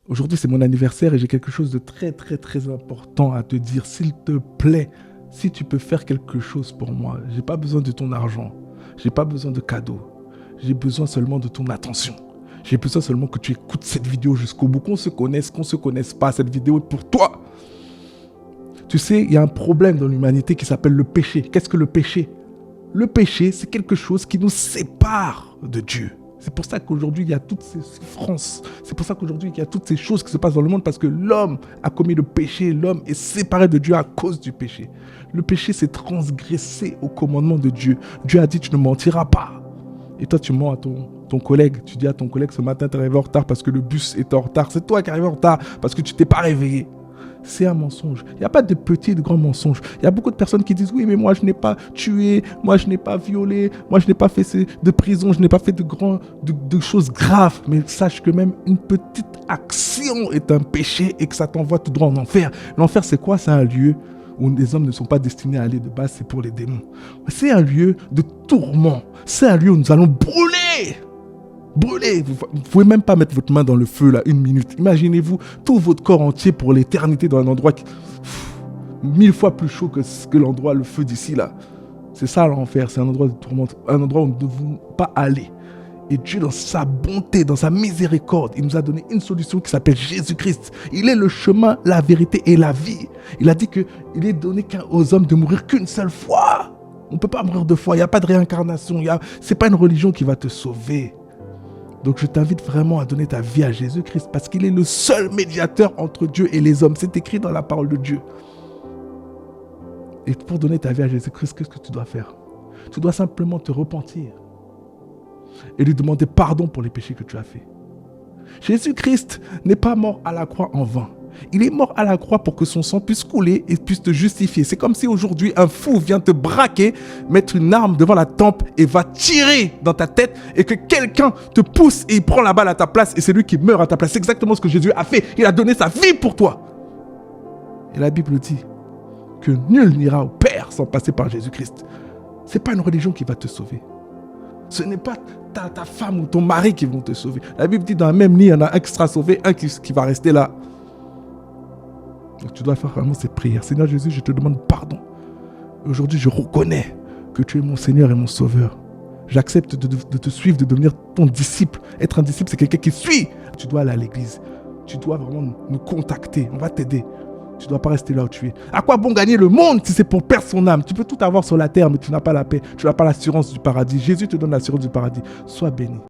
Aujourd'hui, c'est mon anniversaire et j'ai quelque chose de très, très, très important à te dire. S'il te plaît, si tu peux faire quelque chose pour moi, j'ai pas besoin de ton argent. J'ai pas besoin de cadeaux. J'ai besoin seulement de ton attention. J'ai besoin seulement que tu écoutes cette vidéo jusqu'au bout. Qu'on se connaisse pas, cette vidéo est pour toi. Tu sais, il y a un problème dans l'humanité qui s'appelle le péché. Qu'est-ce que le péché? Le péché, c'est quelque chose qui nous sépare de Dieu. C'est pour ça qu'aujourd'hui, il y a toutes ces souffrances. C'est pour ça qu'aujourd'hui, il y a toutes ces choses qui se passent dans le monde parce que l'homme a commis le péché. L'homme est séparé de Dieu à cause du péché. Le péché, c'est transgresser au commandement de Dieu. Dieu a dit, tu ne mentiras pas. Et toi, tu mens à ton collègue. Tu dis à ton collègue, ce matin, tu es arrivé en retard parce que le bus est en retard. C'est toi qui es arrivé en retard parce que tu t'es pas réveillé. C'est un mensonge. Il n'y a pas de petits et de grands mensonges. Il y a beaucoup de personnes qui disent, oui, mais moi, je n'ai pas tué, moi, je n'ai pas violé, moi, je n'ai pas fait de prison, je n'ai pas fait de choses graves. Mais sache que même une petite action est un péché et que ça t'envoie tout droit en enfer. L'enfer, c'est quoi? C'est un lieu où les hommes ne sont pas destinés à aller de base, c'est pour les démons. C'est un lieu de tourment. C'est un lieu où nous allons brûler. Brûlez, vous ne pouvez même pas mettre votre main dans le feu là, 1 minute. Imaginez-vous tout votre corps entier pour l'éternité dans un endroit 1000 fois plus chaud que l'endroit, le feu d'ici là. C'est ça l'enfer, c'est un endroit de tourment, un endroit où nous ne devons pas aller. Et Dieu, dans sa bonté, dans sa miséricorde, il nous a donné une solution qui s'appelle Jésus-Christ. Il est le chemin, la vérité et la vie. Il a dit qu'il est donné aux hommes de mourir qu'une seule fois. On ne peut pas mourir 2 fois, il n'y a pas de réincarnation. Ce n'est pas une religion qui va te sauver. Donc je t'invite vraiment à donner ta vie à Jésus-Christ parce qu'il est le seul médiateur entre Dieu et les hommes. C'est écrit dans la parole de Dieu. Et pour donner ta vie à Jésus-Christ, qu'est-ce que tu dois faire? Tu dois simplement te repentir et lui demander pardon pour les péchés que tu as faits. Jésus-Christ n'est pas mort à la croix en vain. Il est mort à la croix pour que son sang puisse couler et puisse te justifier. C'est comme si aujourd'hui un fou vient te braquer, mettre une arme devant la tempe et va tirer dans ta tête et que quelqu'un te pousse et il prend la balle à ta place et c'est lui qui meurt à ta place. C'est exactement ce que Jésus a fait. Il a donné sa vie pour toi. Et la Bible dit que nul n'ira au Père sans passer par Jésus-Christ. Ce n'est pas une religion qui va te sauver. Ce n'est pas ta femme ou ton mari qui vont te sauver. La Bible dit dans la même lit, il y en a un qui sera sauvé, un qui va rester là. Donc tu dois faire vraiment ces prières. Seigneur Jésus, je te demande pardon. Aujourd'hui, je reconnais que tu es mon Seigneur et mon Sauveur. J'accepte de te suivre, de devenir ton disciple. Être un disciple, c'est quelqu'un qui suit. Tu dois aller à l'église. Tu dois vraiment nous contacter. On va t'aider. Tu ne dois pas rester là où tu es. À quoi bon gagner le monde si c'est pour perdre son âme? Tu peux tout avoir sur la terre, mais tu n'as pas la paix. Tu n'as pas l'assurance du paradis. Jésus te donne l'assurance du paradis. Sois béni.